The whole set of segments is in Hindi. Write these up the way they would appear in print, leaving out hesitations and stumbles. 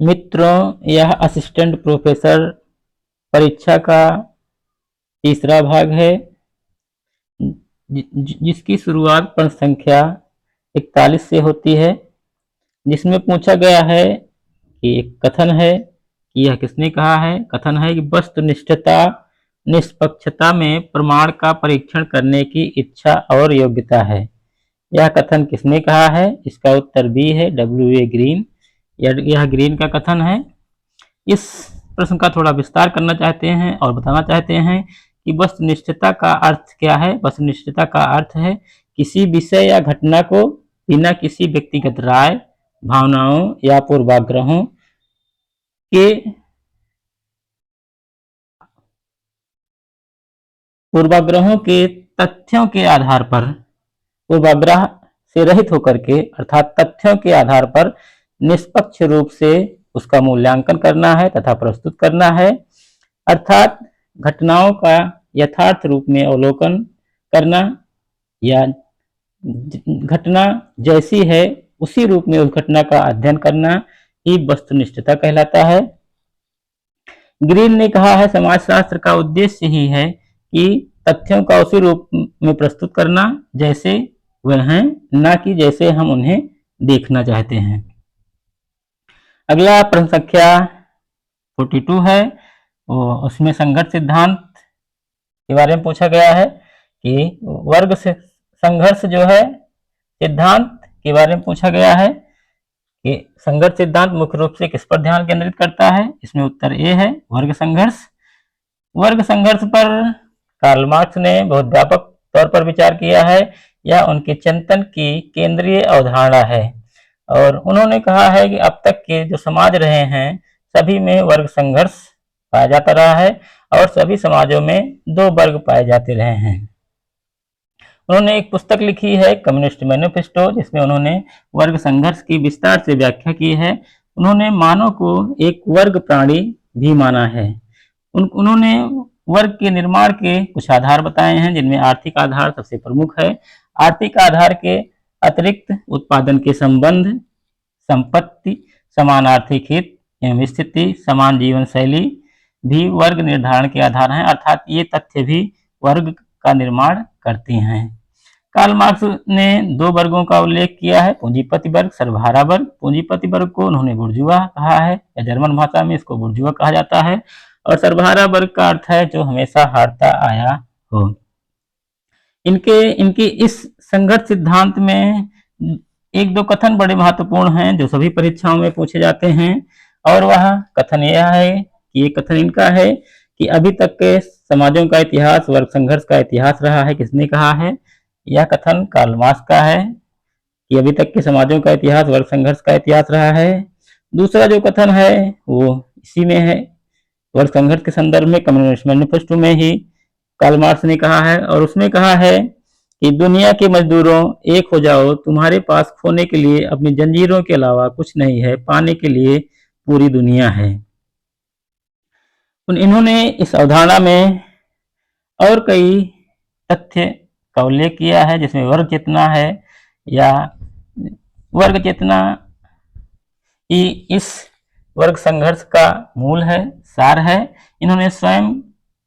मित्रों, यह असिस्टेंट प्रोफेसर परीक्षा का तीसरा भाग है, जिसकी शुरुआत प्रश्न संख्या 41 से होती है, जिसमें पूछा गया है कि एक कथन है कि यह किसने कहा है। कथन है कि वस्तुनिष्ठता निष्पक्षता में प्रमाण का परीक्षण करने की इच्छा और योग्यता है। यह कथन किसने कहा है? इसका उत्तर बी है, W.A. ग्रीन। यह ग्रीन का कथन है। इस प्रश्न का थोड़ा विस्तार करना चाहते हैं और बताना चाहते हैं कि वस्तुनिष्ठता का अर्थ क्या है। वस्तुनिष्ठता का अर्थ है किसी विषय या घटना को बिना किसी व्यक्तिगत राय, भावनाओं या पूर्वाग्रहों के तथ्यों के आधार पर, पूर्वाग्रह से रहित होकर के अर्थात तथ्यों के आधार पर निष्पक्ष रूप से उसका मूल्यांकन करना है तथा प्रस्तुत करना है। अर्थात घटनाओं का यथार्थ रूप में अवलोकन करना या घटना जैसी है उसी रूप में उस घटना का अध्ययन करना ही वस्तुनिष्ठता कहलाता है। ग्रीन ने कहा है समाजशास्त्र का उद्देश्य ही है कि तथ्यों का उसी रूप में प्रस्तुत करना जैसे वह हैं, ना कि जैसे हम उन्हें देखना चाहते हैं। अगला प्रश्न संख्या 42 है, उसमें संघर्ष सिद्धांत के बारे में पूछा गया है कि वर्ग से संघर्ष जो है सिद्धांत के बारे में पूछा गया है कि संघर्ष सिद्धांत मुख्य रूप से किस पर ध्यान केंद्रित करता है। इसमें उत्तर ए है, वर्ग संघर्ष। वर्ग संघर्ष पर कार्ल मार्क्स ने बहुत व्यापक तौर पर विचार किया है। यह उनके चिंतन की केंद्रीय अवधारणा है और उन्होंने कहा है कि अब तक के जो समाज रहे हैं सभी में वर्ग संघर्ष पाया जाता रहा है और सभी समाजों में दो वर्ग पाए जाते रहे हैं। उन्होंने एक पुस्तक लिखी है कम्युनिस्ट मैनिफेस्टो, जिसमें उन्होंने वर्ग संघर्ष की विस्तार से व्याख्या की है। उन्होंने मानव को एक वर्ग प्राणी भी माना है। उन्होंने वर्ग के निर्माण के कुछ आधार बताए हैं, जिनमें आर्थिक आधार सबसे प्रमुख है। आर्थिक आधार के अतिरिक्त उत्पादन के संबंध, संपत्ति, समान आर्थिक हित एवं स्थिति, समान जीवन शैली भी वर्ग निर्धारण के आधार हैं। अर्थात ये तथ्य भी वर्ग का निर्माण करते हैं। कार्ल मार्क्स ने दो वर्गों का उल्लेख किया है, पूंजीपति वर्ग, सर्वहारा वर्ग। पूंजीपति वर्ग को उन्होंने बुर्जुआ कहा है या जर्मन भाषा में इसको बुर्जुआ कहा जाता है और सर्वहारा वर्ग का अर्थ है जो हमेशा हारता आया हो। इनके इस संघर्ष सिद्धांत में एक दो कथन बड़े महत्वपूर्ण हैं जो सभी परीक्षाओं में पूछे जाते हैं और वह कथन यह है कि ये कथन इनका है कि अभी तक के समाजों का इतिहास वर्ग संघर्ष का इतिहास रहा है। किसने कहा है? यह कथन कार्ल मार्क्स का है कि अभी तक के समाजों का इतिहास वर्ग संघर्ष का इतिहास रहा है। दूसरा जो कथन है वो इसी में है, वर्ग संघर्ष के संदर्भ में कम्युनिस्ट मैनिफेस्टो में ही कार्ल मार्क्स ने कहा है और उसमें कहा है कि दुनिया के मजदूरों एक हो जाओ, तुम्हारे पास खोने के लिए अपनी जंजीरों के अलावा कुछ नहीं है, पाने के लिए पूरी दुनिया है। इन्होंने इस अवधारणा में और कई तथ्य का उल्लेख किया है, जिसमें वर्ग चेतना है या वर्ग चेतना ही इस वर्ग संघर्ष का मूल है, सार है। इन्होंने स्वयं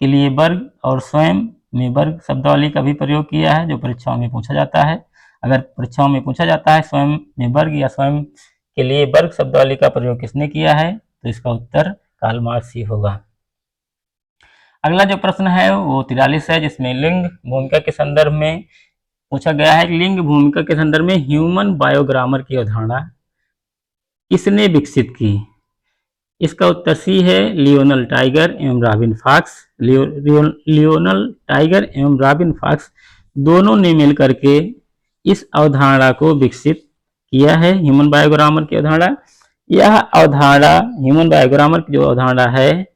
के लिए वर्ग और स्वयं में वर्ग शब्दावली का भी प्रयोग किया है जो परीक्षाओं में पूछा जाता है। अगर परीक्षाओं में पूछा जाता है स्वयं में वर्ग या स्वयं के लिए वर्ग शब्दावली का प्रयोग किसने किया है, तो इसका उत्तर कार्ल मार्क्स ही होगा। अगला जो प्रश्न है वो 43 है, जिसमें लिंग भूमिका के संदर्भ में पूछा गया है कि लिंग भूमिका के संदर्भ में ह्यूमन बायोग्रामर की अवधारणा किसने विकसित की। इसका उत्तर सी है, लियोनल टाइगर एवं रॉबिन फॉक्स। लियोनल टाइगर एवं रॉबिन फॉक्स दोनों ने मिलकर के इस अवधारणा को विकसित किया है, ह्यूमन बायोग्रामर की अवधारणा। यह अवधारणा ह्यूमन बायोग्रामर की जो अवधारणा है,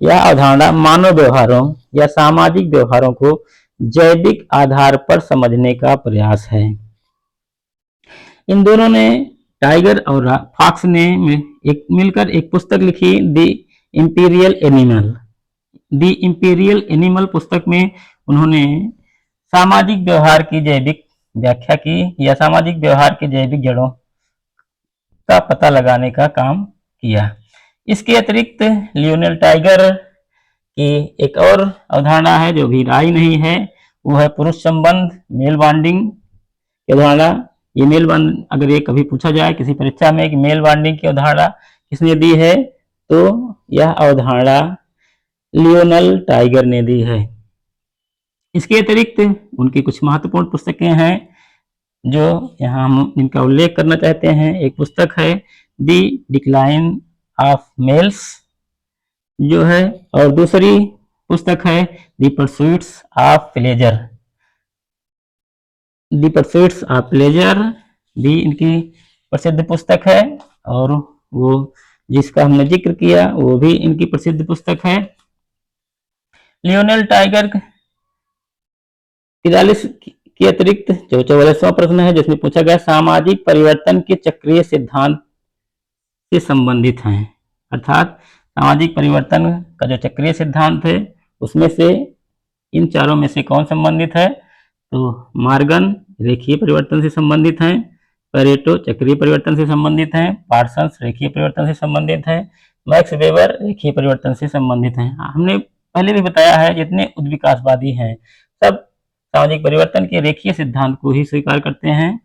यह अवधारणा मानव व्यवहारों या सामाजिक व्यवहारों को जैविक आधार पर समझने का प्रयास है। इन दोनों ने, टाइगर और फॉक्स ने मिलकर एक पुस्तक लिखी, the imperial animal. The imperial animal पुस्तक में उन्होंने सामाजिक व्यवहार की जैविक व्याख्या की या सामाजिक व्यवहार के जैविक जड़ों का पता लगाने का काम किया। इसके अतिरिक्त लियोनेल टाइगर की एक और अवधारणा है जो भी राय नहीं है, वो है पुरुष संबंध, मेल बॉन्डिंग की अवधारणा। ये मेल बॉन्ड, अगर ये कभी पूछा जाए किसी परीक्षा में कि मेल बॉन्डिंग की अवधारणा किसने दी है, तो यह अवधारणा लियोनेल टाइगर ने दी है। इसके अतिरिक्त उनकी कुछ महत्वपूर्ण पुस्तकें हैं जो यहाँ हम इनका उल्लेख करना चाहते हैं। एक पुस्तक है द डिक्लाइन ऑफ मेल्स जो है, और दूसरी पुस्तक है the pursuits of pleasure. The pursuits of pleasure भी इनकी प्रसिद्ध पुस्तक है, और वो जिसका हमने जिक्र किया वो भी इनकी प्रसिद्ध पुस्तक है। लियोनेल टाइगर 43 के अतिरिक्त जो 44वां प्रश्न है जिसमें पूछा गया सामाजिक परिवर्तन के चक्रीय सिद्धांत से संबंधित हैं, अर्थात सामाजिक परिवर्तन का जो चक्रीय सिद्धांत है उसमें से इन चारों में से कौन संबंधित है, तो मॉर्गन रेखीय परिवर्तन से संबंधित हैं, पेरेटो चक्रीय परिवर्तन से संबंधित हैं, पार्सन्स रेखीय परिवर्तन से संबंधित हैं, मैक्स वेबर रेखीय परिवर्तन से संबंधित हैं। हमने पहले भी बताया है जितने उद्विकासवादी हैं सब सामाजिक परिवर्तन के रेखीय सिद्धांत को ही स्वीकार करते हैं।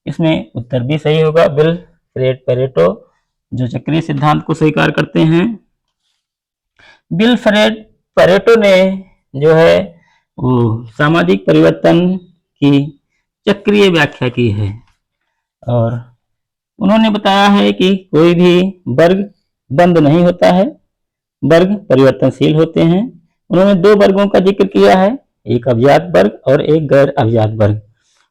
इसमें उत्तर भी सही होगा, विल्फ्रेड पेरेटो जो चक्रीय सिद्धांत को स्वीकार करते हैं। विल्फ्रेड पेरेटो ने जो है वो सामाजिक परिवर्तन की चक्रीय व्याख्या की है, और उन्होंने बताया है कि कोई भी वर्ग बंद नहीं होता है, वर्ग परिवर्तनशील होते हैं। उन्होंने दो वर्गों का जिक्र किया है, एक अभिजात वर्ग और एक गैर अभिजात वर्ग।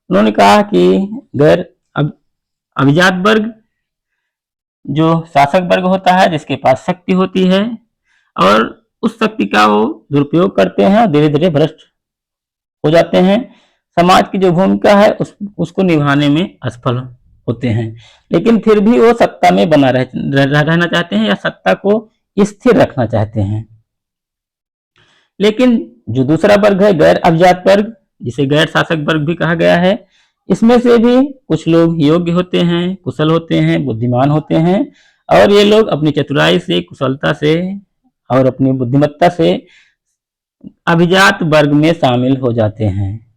उन्होंने कहा कि गैर अभिजात वर्ग जो शासक वर्ग होता है जिसके पास शक्ति होती है और उस शक्ति का वो दुरुपयोग करते हैं और धीरे धीरे भ्रष्ट हो जाते हैं। समाज की जो भूमिका है उसको निभाने में असफल होते हैं, लेकिन फिर भी वो सत्ता में बना रहना चाहते हैं या सत्ता को स्थिर रखना चाहते हैं। लेकिन जो दूसरा वर्ग है गैर अभिजात वर्ग, जिसे गैर शासक वर्ग भी कहा गया है, इसमें से भी कुछ लोग योग्य होते हैं, कुशल होते हैं, बुद्धिमान होते हैं, और ये लोग अपनी चतुराई से, कुशलता से और अपनी बुद्धिमत्ता से अभिजात वर्ग में शामिल हो जाते हैं।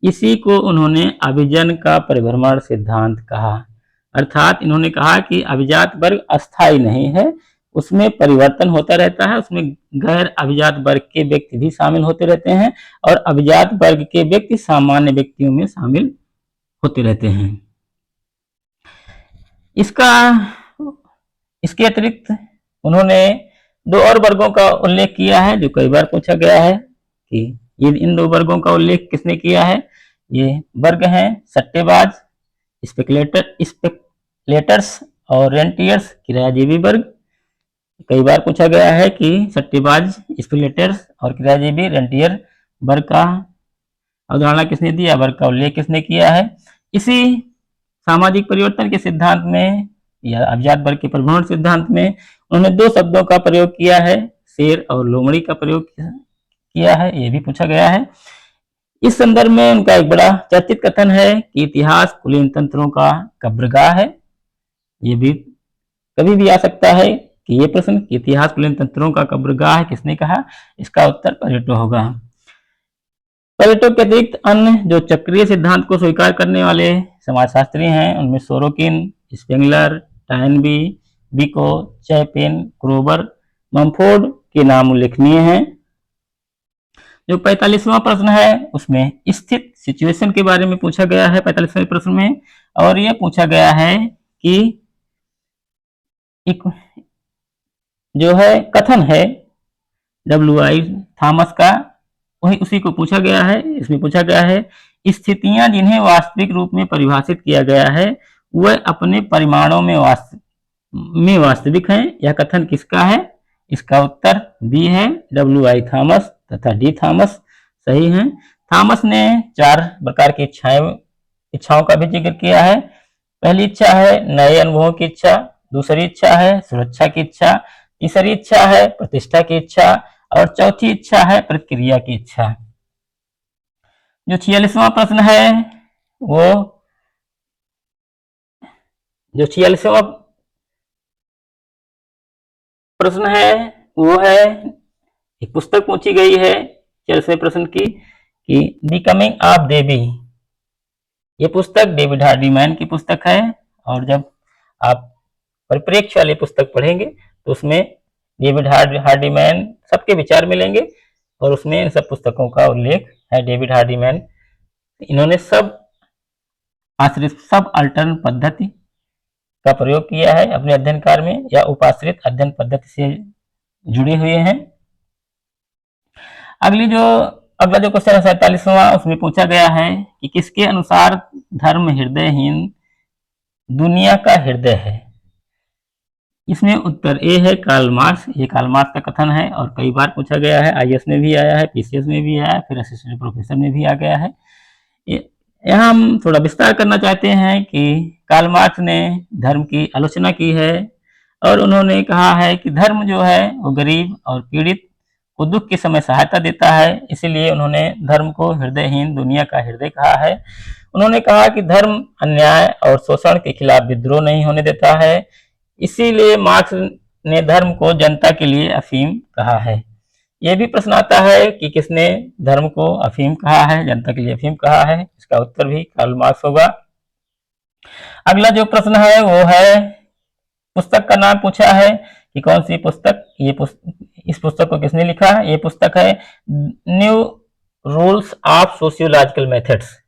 इसी को उन्होंने अभिजन का परिभ्रमण सिद्धांत कहा, अर्थात इन्होंने कहा कि अभिजात वर्ग अस्थायी नहीं है, उसमें परिवर्तन होता रहता है, उसमें गैर अभिजात वर्ग के व्यक्ति भी शामिल होते रहते हैं और अभिजात वर्ग के व्यक्ति सामान्य व्यक्तियों में शामिल होते रहते हैं। इसके अतिरिक्त उन्होंने दो और वर्गों का उल्लेख किया है जो कई बार पूछा गया है कि इन दो वर्गों का उल्लेख किसने किया है। ये वर्ग हैं सट्टेबाज, स्पेकुलेटर्स और रेंटियर्स, किरायाजीवी वर्ग। कई बार पूछा गया है कि सट्टेबाज, स्पेकुलेटर्स और किरायाजीवी रेंटियर वर्ग का अवधारणा किसने दिया, वर्ग का उल्लेख किसने किया है। इसी सामाजिक परिवर्तन के सिद्धांत में या अभिजात वर्ग के परिभ्रमण सिद्धांत में उन्होंने दो शब्दों का प्रयोग किया है, शेर और लोमड़ी का प्रयोग किया है, ये भी पूछा गया है। इस संदर्भ में उनका एक बड़ा चर्चित कथन है कि इतिहास कुलीन तंत्रों का कब्रगाह है। ये भी कभी भी आ सकता है कि ये प्रश्न इतिहास कुलीन तंत्रों का कब्रगाह है किसने कहा, इसका उत्तर पेरेटो होगा। पेरेटो के अतिरिक्त अन्य जो चक्रीय सिद्धांत को स्वीकार करने वाले समाजशास्त्री हैं उनमें सोरोकिन, स्पेंगलर, टाइनबी, बिको, चैपिन, क्रोबर, मम्फोर्ड के नाम उल्लेखनीय हैं। जो 45वां प्रश्न है उसमें स्थित सिचुएशन के बारे में पूछा गया है 45वें प्रश्न में, और यह पूछा गया है कि एक जो है कथन है W.I. थॉमस का, वही उसी को पूछा गया है। इसमें पूछा गया है स्थितियां जिन्हें वास्तविक रूप में परिभाषित किया गया है वह अपने परिमाणों में वास्तविक हैं। यह कथन किसका है, इसका उत्तर बी है, W.I. थॉमस तथा डी थॉमस सही हैं। थॉमस ने 4 प्रकार की इच्छाओं का भी जिक्र किया है। पहली इच्छा है नए अनुभवों की इच्छा, दूसरी इच्छा है सुरक्षा की इच्छा, तीसरी इच्छा है प्रतिष्ठा की इच्छा और चौथी इच्छा है प्रतिक्रिया की इच्छा। जो 46वां प्रश्न है वो जो 46वां प्रश्न है वो है, एक पुस्तक पूछी गई है 40वें प्रश्न की कि द कमिंग ऑफ देवी। ये पुस्तक डेविड हार्डीमैन की पुस्तक है, और जब आप परिप्रेक्ष्य वाली पुस्तक पढ़ेंगे तो उसमें डेविड हार्डीमैन सबके विचार मिलेंगे, और उसमें इन सब पुस्तकों का उल्लेख है। डेविड हार्डीमैन इन्होंने सब आश्रित सब अल्टरन पद्धति का प्रयोग किया है अपने अध्ययन कार्य में, या उपाश्रित अध्ययन पद्धति से जुड़े हुए हैं। अगला जो क्वेश्चन है 47वां, उसमें पूछा गया है कि किसके अनुसार धर्म हृदयहीन दुनिया का हृदय है। इसमें उत्तर ए है कार्ल मार्क्स। ये कार्ल मार्क्स का कथन है और कई बार पूछा गया है, आईएएस में भी आया है, पीसीएस में भी आया है, फिर असिस्टेंट प्रोफेसर में भी आ गया है। यहाँ हम थोड़ा विस्तार करना चाहते हैं कि कार्ल मार्क्स ने धर्म की आलोचना की है, और उन्होंने कहा है कि धर्म जो है वो गरीब और पीड़ित को दुख के समय सहायता देता है, इसीलिए उन्होंने धर्म को हृदयहीन दुनिया का हृदय कहा है। उन्होंने कहा कि धर्म अन्याय और शोषण के खिलाफ विद्रोह नहीं होने देता है, इसीलिए मार्क्स ने धर्म को जनता के लिए अफीम कहा है। यह भी प्रश्न आता है कि किसने धर्म को अफीम कहा है, जनता के लिए अफीम कहा है। इसका उत्तर भी कार्ल मार्क्स होगा। अगला जो प्रश्न है वो है, पुस्तक का नाम पूछा है कि कौन सी पुस्तक, इस पुस्तक को किसने लिखा है। ये पुस्तक है new rules of sociological methods.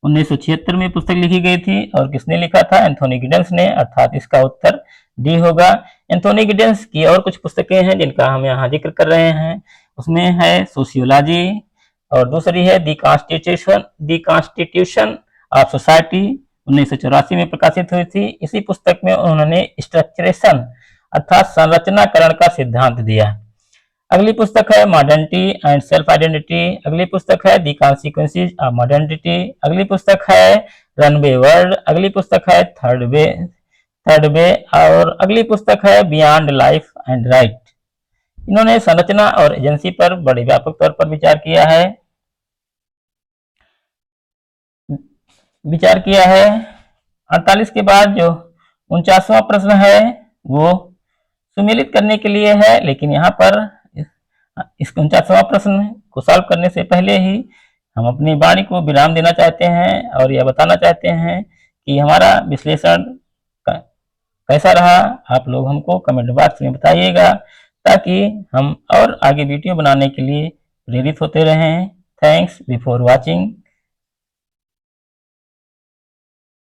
1976 में पुस्तक लिखी गई थी, और किसने लिखा था, एंथोनी गिडेंस ने, अर्थात इसका उत्तर डी होगा। एंथोनी गिडेंस की और कुछ पुस्तकें हैं जिनका हम यहाँ जिक्र कर रहे हैं। उसमें है सोशियोलॉजी, और दूसरी है द कॉन्स्टिट्यूशन ऑफ सोसाइटी, 1984 में प्रकाशित हुई थी। इसी पुस्तक में उन्होंने स्ट्रक्चरेशन अर्थात संरचनाकरण का सिद्धांत दिया। अगली पुस्तक है मॉडर्निटी एंड सेल्फ आइडेंटिटी। अगली पुस्तक है द कॉन्सिक्वेंसेस ऑफ मॉडर्निटी। अगली पुस्तक है रनवे वर्ल्ड। अगली पुस्तक है थर्ड वे, और अगली पुस्तक है बियॉन्ड लाइफ एंड राइट। इन्होंने संरचना और एजेंसी पर बड़े व्यापक तौर पर विचार किया है। 48 के बाद जो 49वां प्रश्न है वो सुमेलित करने के लिए है, लेकिन यहाँ पर इस 49वां प्रश्न को सॉल्व करने से पहले ही हम अपनी वाणी को विराम देना चाहते हैं, और यह बताना चाहते हैं कि हमारा विश्लेषण कैसा रहा। आप लोग हमको कमेंट बॉक्स में बताइएगा, ताकि हम और आगे वीडियो बनाने के लिए प्रेरित होते रहें। Thanks before watching.